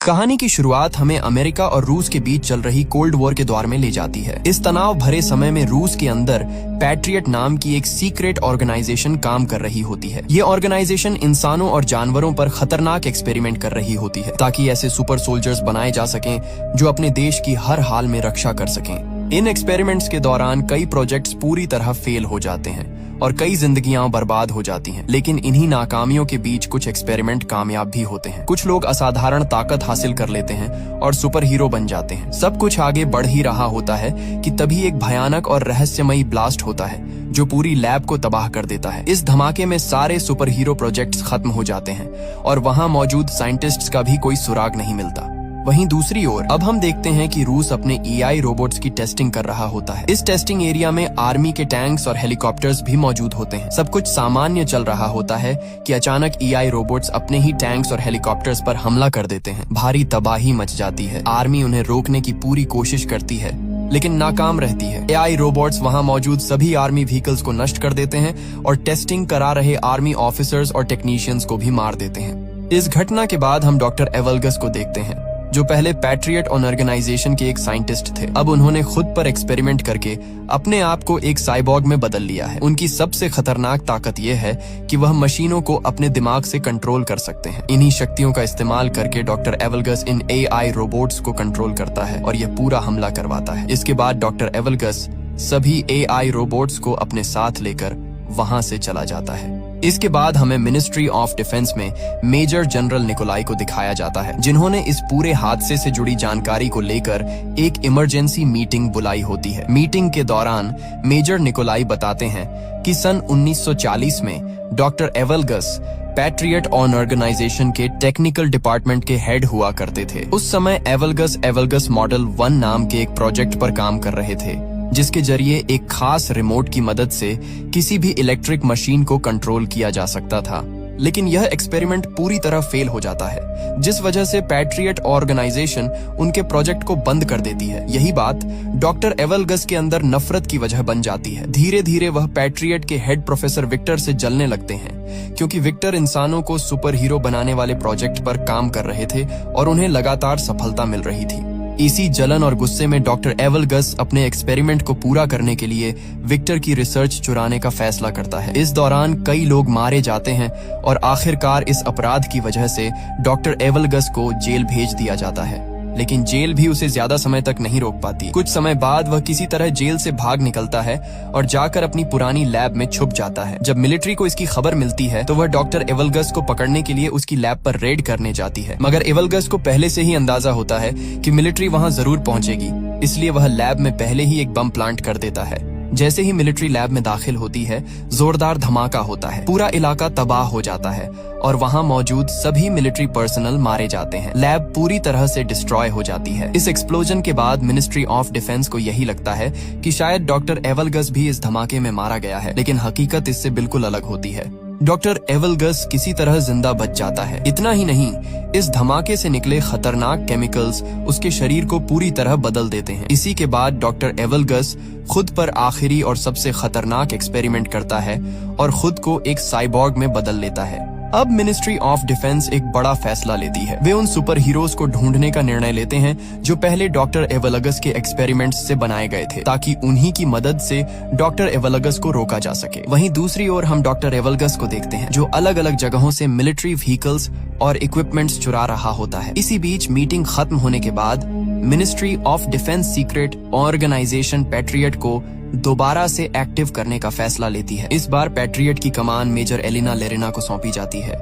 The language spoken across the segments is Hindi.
कहानी की शुरुआत हमें अमेरिका और रूस के बीच चल रही कोल्ड वॉर के दौर में ले जाती है। इस तनाव भरे समय में रूस के अंदर पैट्रियट नाम की एक सीक्रेट ऑर्गेनाइजेशन काम कर रही होती है। ये ऑर्गेनाइजेशन इंसानों और जानवरों पर खतरनाक एक्सपेरिमेंट कर रही होती है ताकि ऐसे सुपर सोल्जर्स बनाए जा सकें जो अपने देश की हर हाल में रक्षा कर सकें। इन एक्सपेरिमेंट्स के दौरान कई प्रोजेक्ट्स पूरी तरह फेल हो जाते हैं और कई जिंदगियां बर्बाद हो जाती हैं। लेकिन इन्हीं नाकामियों के बीच कुछ एक्सपेरिमेंट कामयाब भी होते हैं। कुछ लोग असाधारण ताकत हासिल कर लेते हैं और सुपर हीरो बन जाते हैं। सब कुछ आगे बढ़ ही रहा होता है कि तभी एक भयानक और रहस्यमयी ब्लास्ट होता है जो पूरी लैब को तबाह कर देता है। इस धमाके में सारे सुपर हीरो प्रोजेक्ट्स खत्म हो जाते हैं और वहां मौजूद साइंटिस्ट्स का भी कोई सुराग नहीं मिलता। वहीं दूसरी ओर अब हम देखते हैं कि रूस अपने AI रोबोट्स की टेस्टिंग कर रहा होता है। इस टेस्टिंग एरिया में आर्मी के टैंक्स और हेलीकॉप्टर्स भी मौजूद होते हैं। सब कुछ सामान्य चल रहा होता है कि अचानक AI रोबोट्स अपने ही टैंक्स और हेलीकॉप्टर्स पर हमला कर देते हैं। भारी तबाही मच जाती है। आर्मी उन्हें रोकने की पूरी कोशिश करती है लेकिन नाकाम रहती है। AI रोबोट्स वहां मौजूद सभी आर्मी व्हीकल्स को नष्ट कर देते हैं और टेस्टिंग करा रहे आर्मी ऑफिसर्स और टेक्नीशियंस को भी मार देते हैं। इस घटना के बाद हम डॉक्टर एवलगस को देखते हैं जो पहले पैट्रियट ऑर्गेनाइजेशन के एक साइंटिस्ट थे। अब उन्होंने खुद पर एक्सपेरिमेंट करके अपने आप को एक साइबॉर्ग में बदल लिया है। उनकी सबसे खतरनाक ताकत यह है कि वह मशीनों को अपने दिमाग से कंट्रोल कर सकते हैं। इन्हीं शक्तियों का इस्तेमाल करके डॉक्टर एवलगस इन AI रोबोट्स को कंट्रोल करता है और यह पूरा हमला करवाता है। इसके बाद डॉक्टर एवलगस सभी AI रोबोट्स को अपने साथ लेकर वहां से चला जाता है। इसके बाद हमें मिनिस्ट्री ऑफ डिफेंस में मेजर जनरल निकोलाई को दिखाया जाता है जिन्होंने इस पूरे हादसे से जुड़ी जानकारी को लेकर एक इमरजेंसी मीटिंग बुलाई होती है। मीटिंग के दौरान मेजर निकोलाई बताते हैं कि सन 1940 में डॉक्टर एवलगस पैट्रियट ऑर्गेनाइजेशन के टेक्निकल डिपार्टमेंट के हेड हुआ करते थे। उस समय एवलगस मॉडल 1 नाम के एक प्रोजेक्ट पर काम कर रहे थे जिसके जरिए एक खास रिमोट की मदद से किसी भी इलेक्ट्रिक मशीन को कंट्रोल किया जा सकता था। लेकिन यह एक्सपेरिमेंट पूरी तरह फेल हो जाता है जिस वजह से पैट्रियट ऑर्गेनाइजेशन उनके प्रोजेक्ट को बंद कर देती है। यही बात डॉक्टर एवलगस के अंदर नफरत की वजह बन जाती है। धीरे धीरे वह पैट्रियट के हेड प्रोफेसर विक्टर से जलने लगते हैं क्योंकि विक्टर इंसानों को सुपर हीरो बनाने वाले प्रोजेक्ट पर काम कर रहे थे और उन्हें लगातार सफलता मिल रही थी। इसी जलन और गुस्से में डॉक्टर एवलगस अपने एक्सपेरिमेंट को पूरा करने के लिए विक्टर की रिसर्च चुराने का फैसला करता है। इस दौरान कई लोग मारे जाते हैं और आखिरकार इस अपराध की वजह से डॉक्टर एवलगस को जेल भेज दिया जाता है। लेकिन जेल भी उसे ज्यादा समय तक नहीं रोक पाती। कुछ समय बाद वह किसी तरह जेल से भाग निकलता है और जाकर अपनी पुरानी लैब में छुप जाता है। जब मिलिट्री को इसकी खबर मिलती है तो वह डॉक्टर एवलगस को पकड़ने के लिए उसकी लैब पर रेड करने जाती है। मगर एवलगस को पहले से ही अंदाजा होता है कि मिलिट्री वहां जरूर पहुंचेगी, इसलिए वह लैब में पहले ही एक बम प्लांट कर देता है। जैसे ही मिलिट्री लैब में दाखिल होती है जोरदार धमाका होता है। पूरा इलाका तबाह हो जाता है और वहां मौजूद सभी मिलिट्री पर्सनल मारे जाते हैं। लैब पूरी तरह से डिस्ट्रॉय हो जाती है। इस एक्सप्लोजन के बाद मिनिस्ट्री ऑफ डिफेंस को यही लगता है कि शायद डॉक्टर एवलगस भी इस धमाके में मारा गया है, लेकिन हकीकत इससे बिल्कुल अलग होती है। डॉक्टर एवलगस किसी तरह जिंदा बच जाता है। इतना ही नहीं, इस धमाके से निकले खतरनाक केमिकल्स उसके शरीर को पूरी तरह बदल देते हैं। इसी के बाद डॉक्टर एवलगस खुद पर आखिरी और सबसे खतरनाक एक्सपेरिमेंट करता है और खुद को एक साइबॉर्ग में बदल लेता है। अब मिनिस्ट्री ऑफ डिफेंस एक बड़ा फैसला लेती है। वे उन सुपर हीरोज को ढूंढने का निर्णय लेते हैं जो पहले डॉक्टर एवलगस के एक्सपेरिमेंट्स से बनाए गए थे ताकि उन्हीं की मदद से डॉक्टर एवलगस को रोका जा सके। वहीं दूसरी ओर हम डॉक्टर एवलगस को देखते हैं जो अलग अलग जगहों से मिलिट्री व्हीकल्स और इक्विपमेंट्स चुरा रहा होता है। इसी बीच मीटिंग खत्म होने के बाद ministry of defence secret organisation Patriot को दोबारा से एक्टिव करने का फैसला लेती है। इस बार पैट्रियट की कमान मेजर एलिना लेरिना को सौंपी जाती है।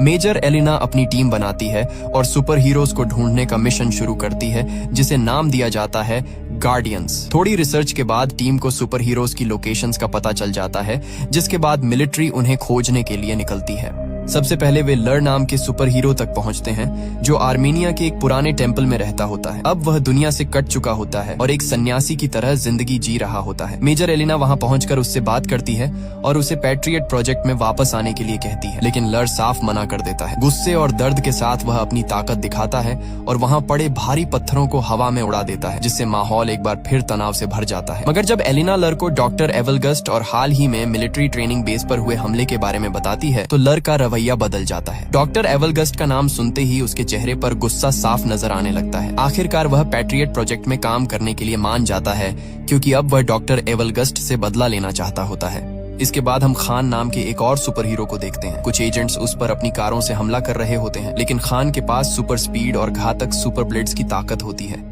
मेजर एलिना अपनी टीम बनाती है और सुपर हीरोज को ढूंढने का मिशन शुरू करती है जिसे नाम दिया जाता है गार्डियंस। थोड़ी रिसर्च के बाद टीम को सुपर हीरोज की लोकेशंस का पता चल जाता है जिसके बाद मिलिट्री उन्हें खोजने के लिए निकलती है। सबसे पहले वे लर नाम के सुपर हीरो तक पहुंचते हैं जो आर्मेनिया के एक पुराने टेम्पल में रहता होता है। अब वह दुनिया से कट चुका होता है और एक सन्यासी की तरह जिंदगी जी रहा होता है। मेजर एलिना वहां पहुंचकर उससे बात करती है और उसे पैट्रियट प्रोजेक्ट में वापस आने के लिए कहती है, लेकिन लर साफ मना कर देता है। गुस्से और दर्द के साथ वह अपनी ताकत दिखाता है और वहां पड़े भारी पत्थरों को हवा में उड़ा देता है जिससे माहौल एक बार फिर तनाव से भर जाता है। मगर जब एलिना लर को डॉक्टर एवलगस और हाल ही में मिलिट्री ट्रेनिंग बेस पर हुए हमले के बारे में बताती है तो लर का रवैया रवैया बदल जाता है। डॉक्टर एवलगस्ट का नाम सुनते ही उसके चेहरे पर गुस्सा साफ नजर आने लगता है। आखिरकार वह पैट्रियट प्रोजेक्ट में काम करने के लिए मान जाता है, क्योंकि अब वह डॉक्टर एवलगस्ट से बदला लेना चाहता होता है। इसके बाद हम खान नाम के एक और सुपर हीरो को देखते हैं। कुछ एजेंट्स उस पर अपनी कारों से हमला कर रहे होते हैं, लेकिन खान के पास सुपर स्पीड और घातक सुपर ब्लेड्स की ताकत होती है।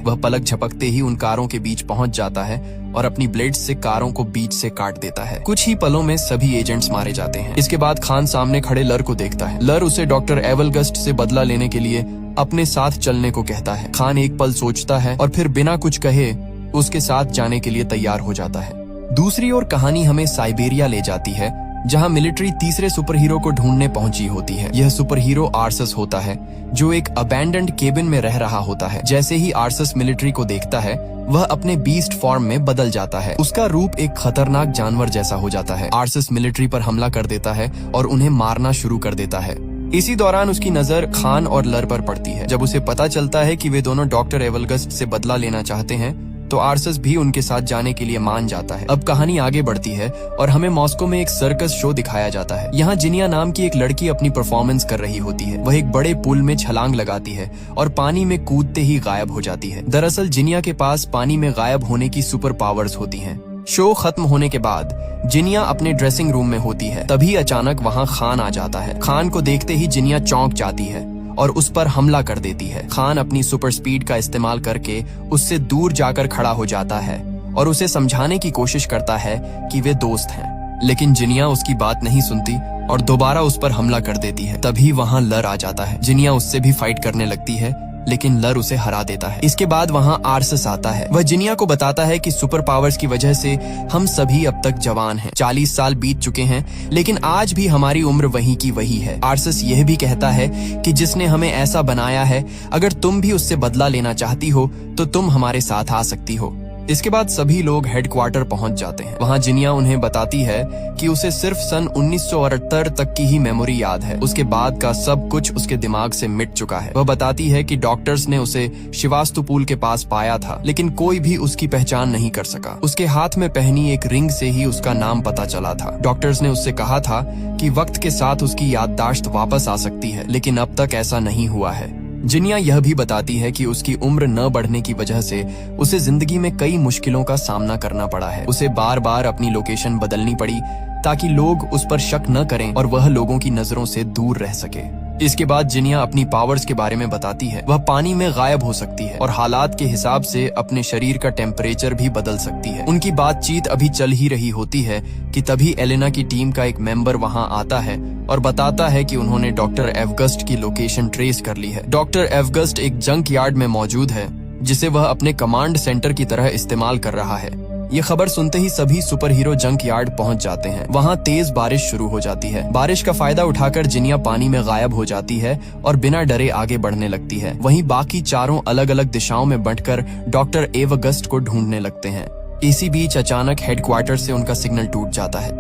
वह पलक झपकते ही उन कारों के बीच पहुंच जाता है और अपनी ब्लेड्स से कारों को बीच से काट देता है। कुछ ही पलों में सभी एजेंट्स मारे जाते हैं। इसके बाद खान सामने खड़े लर को देखता है। लर उसे डॉक्टर एवलगस्ट से बदला लेने के लिए अपने साथ चलने को कहता है। खान एक पल सोचता है और फिर बिना कुछ कहे उसके साथ जाने के लिए तैयार हो जाता है। दूसरी ओर कहानी हमें साइबेरिया ले जाती है, जहां मिलिट्री तीसरे सुपर हीरो को ढूंढने पहुंची होती है। यह सुपर हीरो आर्सस होता है, जो एक अबैंडन्ड केबिन में रह रहा होता है। जैसे ही आर्सस मिलिट्री को देखता है, वह अपने बीस्ट फॉर्म में बदल जाता है। उसका रूप एक खतरनाक जानवर जैसा हो जाता है। आर्सस मिलिट्री पर हमला कर देता है और उन्हें मारना शुरू कर देता है। इसी दौरान उसकी नजर खान और लर पर पड़ती है। जब उसे पता चलता है कि वे दोनों डॉक्टर एवलगस्ट से बदला लेना चाहते हैं, तो आर्सस भी उनके साथ जाने के लिए मान जाता है। अब कहानी आगे बढ़ती है और हमें मॉस्को में एक सर्कस शो दिखाया जाता है। यहाँ जिनिया नाम की एक लड़की अपनी परफॉर्मेंस कर रही होती है। वह एक बड़े पुल में छलांग लगाती है और पानी में कूदते ही गायब हो जाती है। दरअसल जिनिया के पास पानी में गायब होने की सुपर पावर्स होती हैं। शो खत्म होने के बाद जिनिया अपने ड्रेसिंग रूम में होती है। तभी अचानक वहाँ खान आ जाता है। खान को देखते ही जिनिया चौंक जाती है और उस पर हमला कर देती है। खान अपनी सुपर स्पीड का इस्तेमाल करके उससे दूर जाकर खड़ा हो जाता है और उसे समझाने की कोशिश करता है कि वे दोस्त हैं, लेकिन जिनिया उसकी बात नहीं सुनती और दोबारा उस पर हमला कर देती है। तभी वहाँ लर आ जाता है। जिनिया उससे भी फाइट करने लगती है, लेकिन लर उसे हरा देता है। इसके बाद वहाँ आर्सस आता है। वह जिनिया को बताता है कि सुपर पावर्स की वजह से हम सभी अब तक जवान हैं। 40 साल बीत चुके हैं, लेकिन आज भी हमारी उम्र वही की वही है। आर्सस यह भी कहता है कि जिसने हमें ऐसा बनाया है, अगर तुम भी उससे बदला लेना चाहती हो तो तुम हमारे साथ आ सकती हो। इसके बाद सभी लोग हेडक्वार्टर पहुंच जाते हैं। वहां जिनिया उन्हें बताती है कि उसे सिर्फ सन 1978 तक की ही मेमोरी याद है। उसके बाद का सब कुछ उसके दिमाग से मिट चुका है। वह बताती है कि डॉक्टर्स ने उसे शिवास्तुपुल के पास पाया था, लेकिन कोई भी उसकी पहचान नहीं कर सका। उसके हाथ में पहनी एक रिंग से ही उसका नाम पता चला था। डॉक्टर्स ने उससे कहा था कि वक्त के साथ उसकी याददाश्त वापस आ सकती है, लेकिन अब तक ऐसा नहीं हुआ है। जिनिया यह भी बताती है कि उसकी उम्र न बढ़ने की वजह से उसे जिंदगी में कई मुश्किलों का सामना करना पड़ा है। उसे बार बार अपनी लोकेशन बदलनी पड़ी ताकि लोग उस पर शक न करें और वह लोगों की नजरों से दूर रह सके। इसके बाद जिनिया अपनी पावर्स के बारे में बताती है। वह पानी में गायब हो सकती है और हालात के हिसाब से अपने शरीर का टेम्परेचर भी बदल सकती है। उनकी बातचीत अभी चल ही रही होती है कि तभी एलेना की टीम का एक मेंबर वहां आता है और बताता है कि उन्होंने डॉक्टर एवगस्ट की लोकेशन ट्रेस कर ली है। डॉक्टर एवगस्ट एक जंक यार्ड में मौजूद है, जिसे वह अपने कमांड सेंटर की तरह इस्तेमाल कर रहा है। ये खबर सुनते ही सभी सुपर हीरो जंक यार्ड पहुंच जाते हैं। वहां तेज बारिश शुरू हो जाती है। बारिश का फायदा उठाकर जिनिया पानी में गायब हो जाती है और बिना डरे आगे बढ़ने लगती है। वहीं बाकी चारों अलग अलग दिशाओं में बंटकर डॉक्टर एवगस्ट को ढूंढने लगते हैं। इसी बीच अचानक हेडक्वार्टर से उनका सिग्नल टूट जाता है।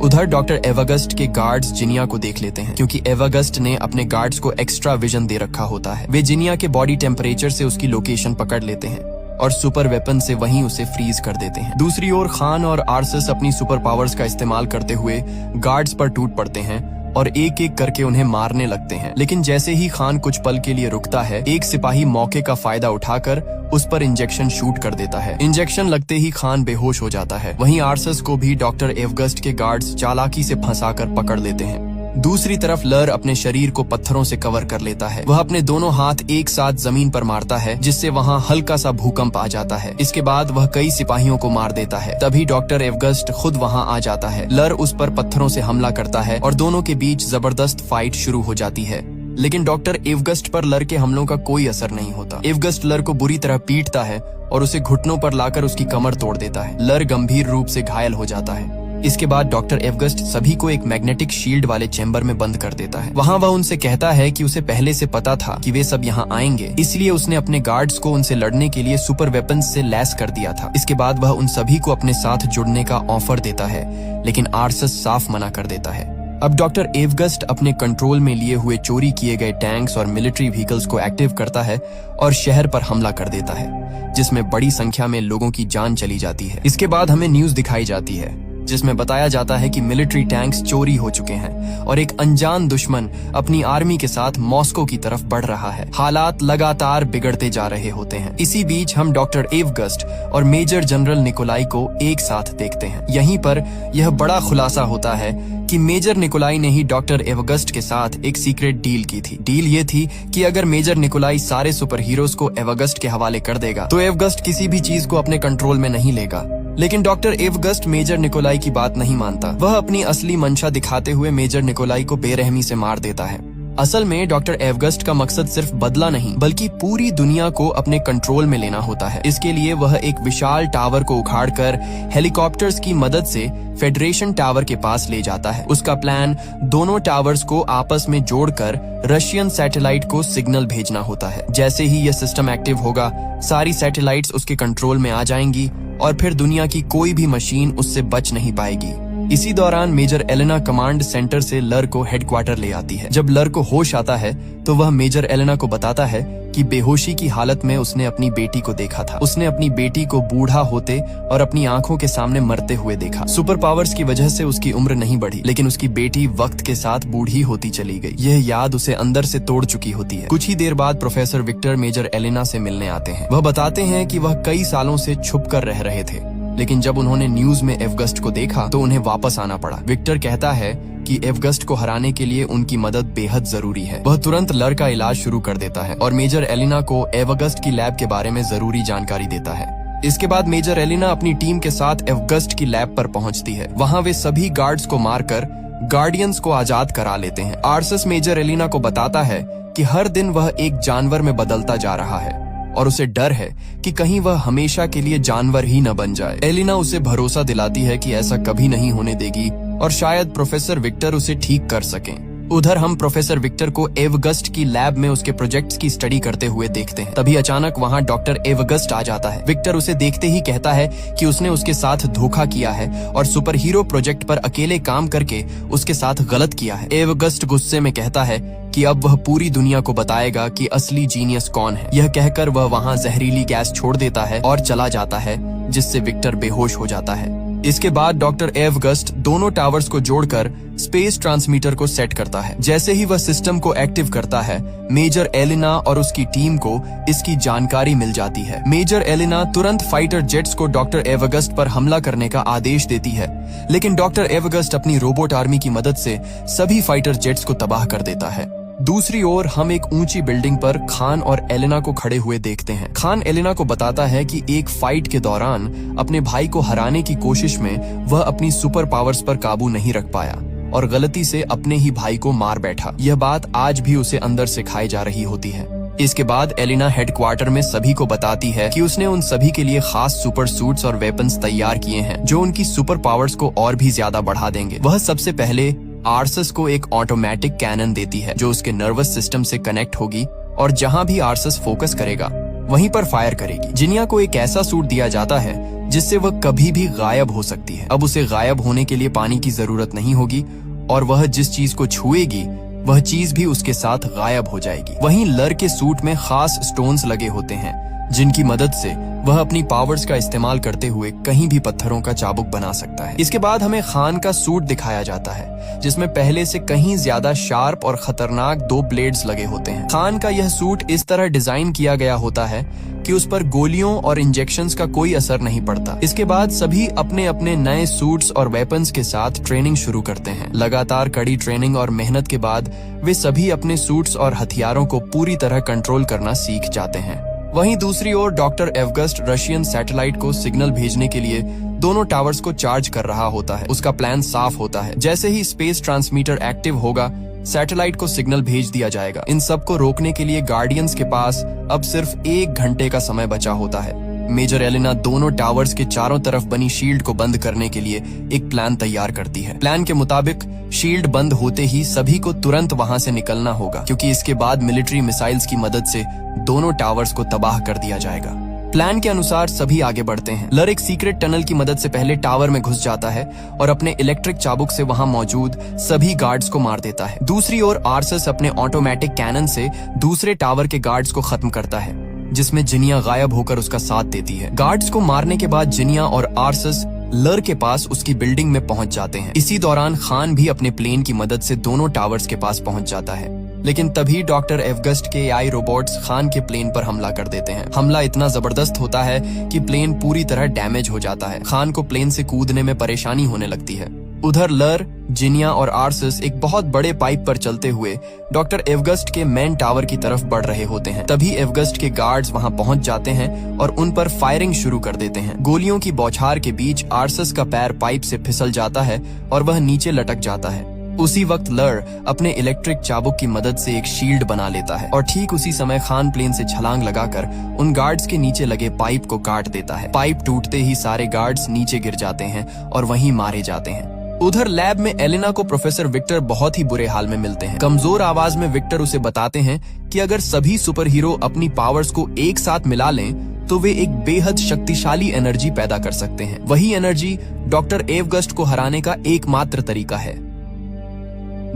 उधर डॉक्टर एवगस्ट के गार्ड्स जिनिया को देख लेते हैं, क्योंकि एवगस्ट ने अपने गार्ड्स को एक्स्ट्रा विजन दे रखा होता है। वे जिनिया के बॉडी टेम्परेचर से उसकी लोकेशन पकड़ लेते हैं और सुपर वेपन से वहीं उसे फ्रीज कर देते हैं। दूसरी ओर खान और आर्सस अपनी सुपर पावर्स का इस्तेमाल करते हुए गार्ड्स पर टूट पड़ते हैं और एक एक करके उन्हें मारने लगते हैं। लेकिन जैसे ही खान कुछ पल के लिए रुकता है, एक सिपाही मौके का फायदा उठाकर उस पर इंजेक्शन शूट कर देता है। इंजेक्शन लगते ही खान बेहोश हो जाता है। वहीं आर्सस को भी डॉक्टर एवगस्ट के गार्ड्स चालाकी से फंसाकर पकड़ लेते हैं। दूसरी तरफ लर अपने शरीर को पत्थरों से कवर कर लेता है। वह अपने दोनों हाथ एक साथ जमीन पर मारता है, जिससे वहां हल्का सा भूकंप आ जाता है। इसके बाद वह कई सिपाहियों को मार देता है। तभी डॉक्टर एवगस्ट खुद वहां आ जाता है। लर उस पर पत्थरों से हमला करता है और दोनों के बीच जबरदस्त फाइट शुरू हो जाती है। लेकिन डॉक्टर एवगस्ट पर लर के हमलों का कोई असर नहीं होता। एवगस्ट लर को बुरी तरह पीटता है और उसे घुटनों पर लाकर उसकी कमर तोड़ देता है। लर गंभीर रूप से घायल हो जाता है। इसके बाद डॉक्टर एवगस्ट सभी को एक मैग्नेटिक शील्ड वाले चेंबर में बंद कर देता है। वहाँ वह उनसे कहता है कि उसे पहले से पता था कि वे सब यहाँ आएंगे, इसलिए उसने अपने गार्ड्स को उनसे लड़ने के लिए सुपर वेपन्स से लैस कर दिया था। इसके बाद वह उन सभी को अपने साथ जुड़ने का ऑफर देता है, लेकिन आर्सस साफ मना कर देता है। अब डॉक्टर एवगस्ट अपने कंट्रोल में लिए हुए चोरी किए गए टैंक्स और मिलिट्री व्हीकल्स को एक्टिव करता है और शहर पर हमला कर देता है, जिसमें बड़ी संख्या में लोगों की जान चली जाती है। इसके बाद हमें न्यूज दिखाई जाती है जिसमें बताया जाता है कि मिलिट्री टैंक्स चोरी हो चुके हैं और एक अनजान दुश्मन अपनी आर्मी के साथ मॉस्को की तरफ बढ़ रहा है। हालात लगातार बिगड़ते जा रहे होते हैं। इसी बीच हम डॉक्टर एवगस्ट और मेजर जनरल निकोलाई को एक साथ देखते हैं। यहीं पर यह बड़ा खुलासा होता है कि मेजर निकोलाई ने ही डॉक्टर एवगस्ट के साथ एक सीक्रेट डील की थी। डील ये थी कि अगर मेजर निकोलाई सारे सुपर हीरोज को एवगस्ट के हवाले कर देगा तो एवगस्ट किसी भी चीज को अपने कंट्रोल में नहीं लेगा। लेकिन डॉक्टर एवगस्ट मेजर निकोलाई की बात नहीं मानता। वह अपनी असली मंशा दिखाते हुए मेजर निकोलाई को बेरहमी से मार देता है। असल में डॉक्टर एवगस्ट का मकसद सिर्फ बदला नहीं बल्कि पूरी दुनिया को अपने कंट्रोल में लेना होता है। इसके लिए वह एक विशाल टावर को उखाड़कर हेलीकॉप्टर्स की मदद से फेडरेशन टावर के पास ले जाता है। उसका प्लान दोनों टावर्स को आपस में जोड़कर रशियन सैटेलाइट को सिग्नल भेजना होता है। जैसे ही यह सिस्टम एक्टिव होगा, सारी सैटेलाइट्स उसके कंट्रोल में आ जाएंगी और फिर दुनिया की कोई भी मशीन उससे बच नहीं पाएगी। इसी दौरान मेजर एलेना कमांड सेंटर से लर को हेडक्वार्टर ले आती है। जब लर को होश आता है तो वह मेजर एलेना को बताता है कि बेहोशी की हालत में उसने अपनी बेटी को देखा था। उसने अपनी बेटी को बूढ़ा होते और अपनी आंखों के सामने मरते हुए देखा। सुपर पावर्स की वजह से उसकी उम्र नहीं बढ़ी, लेकिन उसकी बेटी वक्त के साथ बूढ़ी होती चली गई। यह याद उसे अंदर से तोड़ चुकी होती है। कुछ ही देर बाद प्रोफेसर विक्टर मेजर एलेना से मिलने आते हैं। वह बताते हैं कि वह कई सालों से छुप कर रह रहे थे, लेकिन जब उन्होंने न्यूज में एवगस्ट को देखा तो उन्हें वापस आना पड़ा। विक्टर कहता है कि एवगस्ट को हराने के लिए उनकी मदद बेहद जरूरी है। वह तुरंत लर का इलाज शुरू कर देता है और मेजर एलिना को एवगस्ट की लैब के बारे में जरूरी जानकारी देता है। इसके बाद मेजर एलिना अपनी टीम के साथ एवगस्ट की लैब पर पहुंचती है। वहां वे सभी गार्ड्स को मारकर गार्डियंस को आजाद करा लेते हैं। आर्सस मेजर एलिना को बताता है कि हर दिन वह एक जानवर में बदलता जा रहा है और उसे डर है कि कहीं वह हमेशा के लिए जानवर ही न बन जाए। एलिना उसे भरोसा दिलाती है कि ऐसा कभी नहीं होने देगी और शायद प्रोफेसर विक्टर उसे ठीक कर सकें। उधर हम प्रोफेसर विक्टर को एवगस्ट की लैब में उसके प्रोजेक्ट्स की स्टडी करते हुए देखते हैं। तभी अचानक वहां डॉक्टर एवगस्ट आ जाता है। विक्टर उसे देखते ही कहता है कि उसने उसके साथ धोखा किया है और सुपर हीरो प्रोजेक्ट पर अकेले काम करके उसके साथ गलत किया है। एवगस्ट गुस्से में कहता है कि अब वह पूरी दुनिया को बताएगा कि असली जीनियस कौन है। यह कहकर वह वहां जहरीली गैस छोड़ देता है और चला जाता है, जिससे विक्टर बेहोश हो जाता है। इसके बाद डॉक्टर एवगस्ट दोनों टावर्स को जोड़कर स्पेस ट्रांसमीटर को सेट करता है। जैसे ही वह सिस्टम को एक्टिव करता है, मेजर एलिना और उसकी टीम को इसकी जानकारी मिल जाती है। मेजर एलिना तुरंत फाइटर जेट्स को डॉक्टर एवगस्ट पर हमला करने का आदेश देती है, लेकिन डॉक्टर एवगस्ट अपनी रोबोट आर्मी की मदद से सभी फाइटर जेट्स को तबाह कर देता है। दूसरी ओर हम एक ऊंची बिल्डिंग पर खान और एलिना को खड़े हुए देखते हैं। खान एलिना को बताता है कि एक फाइट के दौरान अपने भाई को हराने की कोशिश में वह अपनी सुपर पावर्स पर काबू नहीं रख पाया और गलती से अपने ही भाई को मार बैठा। यह बात आज भी उसे अंदर से खाई जा रही होती है। इसके बाद एलिना हेडक्वार्टर में सभी को बताती है कि उसने उन सभी के लिए खास सुपर सूट्स और वेपन्स तैयार किए हैं जो उनकी सुपर पावर्स को और भी ज्यादा बढ़ा देंगे। वह सबसे पहले आर्सस को एक ऑटोमेटिक कैनन देती है जो उसके नर्वस सिस्टम से कनेक्ट होगी और जहां भी आर्सस फोकस करेगा वहीं पर फायर करेगी। जिनिया को एक ऐसा सूट दिया जाता है जिससे वह कभी भी गायब हो सकती है। अब उसे गायब होने के लिए पानी की जरूरत नहीं होगी और वह जिस चीज को छुएगी वह चीज भी उसके साथ गायब हो जाएगी। वहीं लर के सूट में खास स्टोन्स लगे होते हैं जिनकी मदद से वह अपनी पावर्स का इस्तेमाल करते हुए कहीं भी पत्थरों का चाबुक बना सकता है। इसके बाद हमें खान का सूट दिखाया जाता है जिसमें पहले से कहीं ज्यादा शार्प और खतरनाक 2 ब्लेड्स लगे होते हैं। खान का यह सूट इस तरह डिजाइन किया गया होता है कि उस पर गोलियों और इंजेक्शंस का कोई असर नहीं पड़ता। इसके बाद सभी अपने अपने नए सूट्स और वेपन्स के साथ ट्रेनिंग शुरू करते हैं। लगातार कड़ी ट्रेनिंग और मेहनत के बाद वे सभी अपने सूट्स और हथियारों को पूरी तरह कंट्रोल करना सीख जाते हैं। वहीं दूसरी ओर डॉक्टर एवगस्ट रशियन सैटेलाइट को सिग्नल भेजने के लिए दोनों टावर्स को चार्ज कर रहा होता है। उसका प्लान साफ होता है। जैसे ही स्पेस ट्रांसमीटर एक्टिव होगा, सैटेलाइट को सिग्नल भेज दिया जाएगा। इन सब को रोकने के लिए गार्डियंस के पास अब सिर्फ 1 घंटे का समय बचा होता है। मेजर एलिना दोनों टावर्स के चारों तरफ बनी शील्ड को बंद करने के लिए एक प्लान तैयार करती है। प्लान के मुताबिक शील्ड बंद होते ही सभी को तुरंत वहां से निकलना होगा, क्योंकि इसके बाद मिलिट्री मिसाइल्स की मदद से दोनों टावर्स को तबाह कर दिया जाएगा। प्लान के अनुसार सभी आगे बढ़ते हैं। लर एक सीक्रेट टनल की मदद से पहले टावर में घुस जाता है और अपने इलेक्ट्रिक चाबुक से वहां मौजूद सभी गार्ड्स को मार देता है। दूसरी ओर आर्सस अपने ऑटोमेटिक कैनन से दूसरे टावर के गार्ड्स को खत्म करता है, जिसमें जिनिया गायब होकर उसका साथ देती है। गार्ड्स को मारने के बाद जिनिया और आर्सस लर के पास उसकी बिल्डिंग में पहुंच जाते हैं। इसी दौरान खान भी अपने प्लेन की मदद से दोनों टावर्स के पास पहुंच जाता है, लेकिन तभी डॉक्टर एवगस्ट के AI रोबोट्स खान के प्लेन पर हमला कर देते हैं। हमला इतना जबरदस्त होता है कि प्लेन पूरी तरह डैमेज हो जाता है। खान को प्लेन से कूदने में परेशानी होने लगती है। उधर लर, जिनिया और आर्सस एक बहुत बड़े पाइप पर चलते हुए डॉक्टर एवगस्ट के मेन टावर की तरफ बढ़ रहे होते हैं। तभी एवगस्ट के गार्ड्स वहां पहुंच जाते हैं और उन पर फायरिंग शुरू कर देते हैं। गोलियों की बौछार के बीच आर्सस का पैर पाइप से फिसल जाता है और वह नीचे लटक जाता है। उसी वक्त लर अपने इलेक्ट्रिक चाबुक की मदद से एक शील्ड बना लेता है और ठीक उसी समय खान प्लेन से छलांग लगाकर उन गार्ड्स के नीचे लगे पाइप को काट देता है। पाइप टूटते ही सारे गार्ड्स नीचे गिर जाते हैं और वहीं मारे जाते हैं। उधर लैब में एलेना को प्रोफेसर विक्टर बहुत ही बुरे हाल में मिलते हैं। कमजोर आवाज में विक्टर उसे बताते हैं कि अगर सभी सुपर हीरो अपनी पावर्स को एक साथ मिला लें तो वे एक बेहद शक्तिशाली एनर्जी पैदा कर सकते हैं। वही एनर्जी डॉक्टर एवगस्ट को हराने का एकमात्र तरीका है।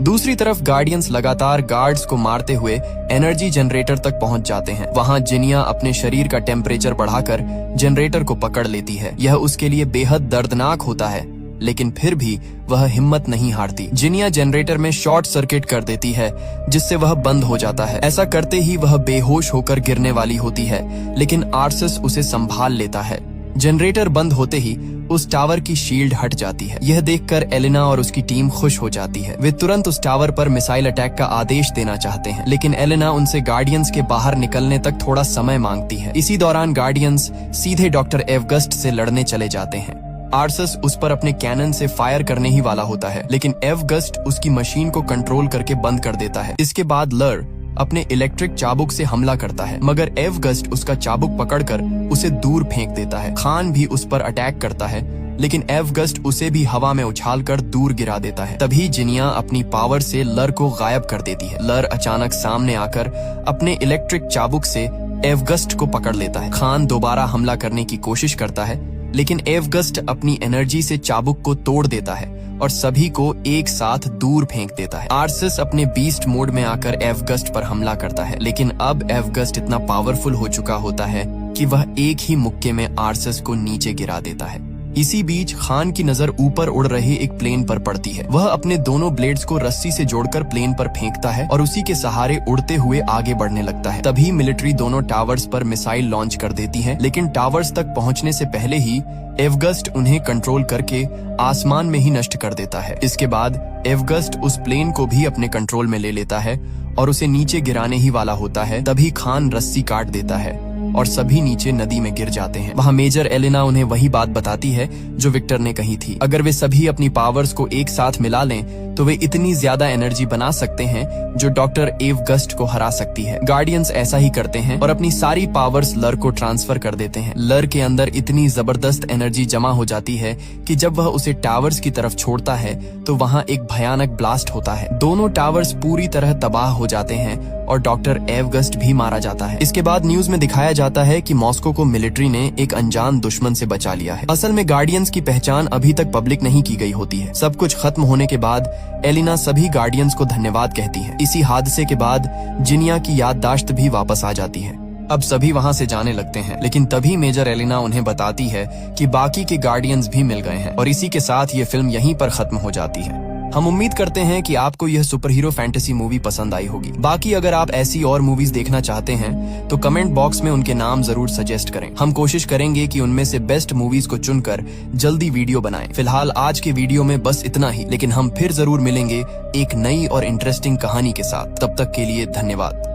दूसरी तरफ गार्डियंस लगातार गार्ड्स को मारते हुए एनर्जी जनरेटर तक पहुंच जाते हैं। वहां जिनिया अपने शरीर का टेम्परेचर बढ़ाकर जनरेटर को पकड़ लेती है। यह उसके लिए बेहद दर्दनाक होता है, लेकिन फिर भी वह हिम्मत नहीं हारती। जिनिया जनरेटर में शॉर्ट सर्किट कर देती है, जिससे वह बंद हो जाता है। ऐसा करते ही वह बेहोश होकर गिरने वाली होती है, लेकिन आर्सस उसे संभाल लेता है। जनरेटर बंद होते ही उस टावर की शील्ड हट जाती है। यह देखकर एलेना और उसकी टीम खुश हो जाती है। वे तुरंत उस टावर पर मिसाइल अटैक का आदेश देना चाहते हैं, लेकिन एलेना उनसे गार्डियंस के बाहर निकलने तक थोड़ा समय मांगती है। इसी दौरान गार्डियंस सीधे डॉक्टर एवगस्ट से लड़ने चले जाते हैं। आर्सस उस पर अपने कैनन से फायर करने ही वाला होता है, लेकिन एवगस्ट उसकी मशीन को कंट्रोल करके बंद कर देता है। इसके बाद लर अपने इलेक्ट्रिक चाबुक से हमला करता है, मगर एवगस्ट उसका चाबुक पकड़कर उसे दूर फेंक देता है। खान भी उस पर अटैक करता है, लेकिन एवगस्ट उसे भी हवा में उछालकर दूर गिरा देता है। तभी जिनिया अपनी पावर से लर को गायब कर देती है। लर अचानक सामने आकर अपने इलेक्ट्रिक चाबुक से एवगस्ट को पकड़ लेता है। खान दोबारा हमला करने की कोशिश करता है, लेकिन एवगस्ट अपनी एनर्जी से चाबुक को तोड़ देता है और सभी को एक साथ दूर फेंक देता है। आर्सस अपने बीस्ट मोड में आकर एवगस्ट पर हमला करता है, लेकिन अब एवगस्ट इतना पावरफुल हो चुका होता है कि वह एक ही मुक्के में आर्सस को नीचे गिरा देता है। इसी बीच खान की नजर ऊपर उड़ रहे एक प्लेन पर पड़ती है। वह अपने दोनों ब्लेड्स को रस्सी से जोड़कर प्लेन पर फेंकता है और उसी के सहारे उड़ते हुए आगे बढ़ने लगता है। तभी मिलिट्री दोनों टावर्स पर मिसाइल लॉन्च कर देती है, लेकिन टावर्स तक पहुंचने से पहले ही एवगस्ट उन्हें कंट्रोल करके आसमान में ही नष्ट कर देता है। इसके बाद एवगस्ट उस प्लेन को भी अपने कंट्रोल में ले लेता है और उसे नीचे गिराने ही वाला होता है। तभी खान रस्सी काट देता है और सभी नीचे नदी में गिर जाते हैं। वहाँ मेजर एलेना उन्हें वही बात बताती है जो विक्टर ने कही थी। अगर वे सभी अपनी पावर्स को एक साथ मिला लें तो वे इतनी ज्यादा एनर्जी बना सकते हैं जो डॉक्टर एवगस्ट को हरा सकती है। गार्डियंस ऐसा ही करते हैं और अपनी सारी पावर्स लर को ट्रांसफर कर देते हैं। लर के अंदर इतनी जबरदस्त एनर्जी जमा हो जाती है कि जब वह उसे टावर्स की तरफ छोड़ता है तो वहाँ एक भयानक ब्लास्ट होता है। दोनों टावर्स पूरी तरह तबाह हो जाते हैं और डॉक्टर एवगस्ट भी मारा जाता है। इसके बाद न्यूज में दिखाया जाता है कि मॉस्को को मिलिट्री ने एक अनजान दुश्मन से बचा लिया है। असल में गार्डियंस की पहचान अभी तक पब्लिक नहीं की गई होती है। सब कुछ खत्म होने के बाद एलिना सभी गार्डियंस को धन्यवाद कहती है। इसी हादसे के बाद जिनिया की याददाश्त भी वापस आ जाती है। अब सभी वहाँ से जाने लगते हैं, लेकिन तभी मेजर एलिना उन्हें बताती है कि बाकी के गार्डियंस भी मिल गए हैं और इसी के साथ ये फिल्म यहीं पर खत्म हो जाती है। हम उम्मीद करते हैं कि आपको यह सुपर हीरो फैंटेसी मूवी पसंद आई होगी। बाकी अगर आप ऐसी और मूवीज देखना चाहते हैं तो कमेंट बॉक्स में उनके नाम जरूर सजेस्ट करें। हम कोशिश करेंगे कि उनमें से बेस्ट मूवीज को चुनकर जल्दी वीडियो बनाएं। फिलहाल आज के वीडियो में बस इतना ही, लेकिन हम फिर जरूर मिलेंगे एक नई और इंटरेस्टिंग कहानी के साथ। तब तक के लिए धन्यवाद।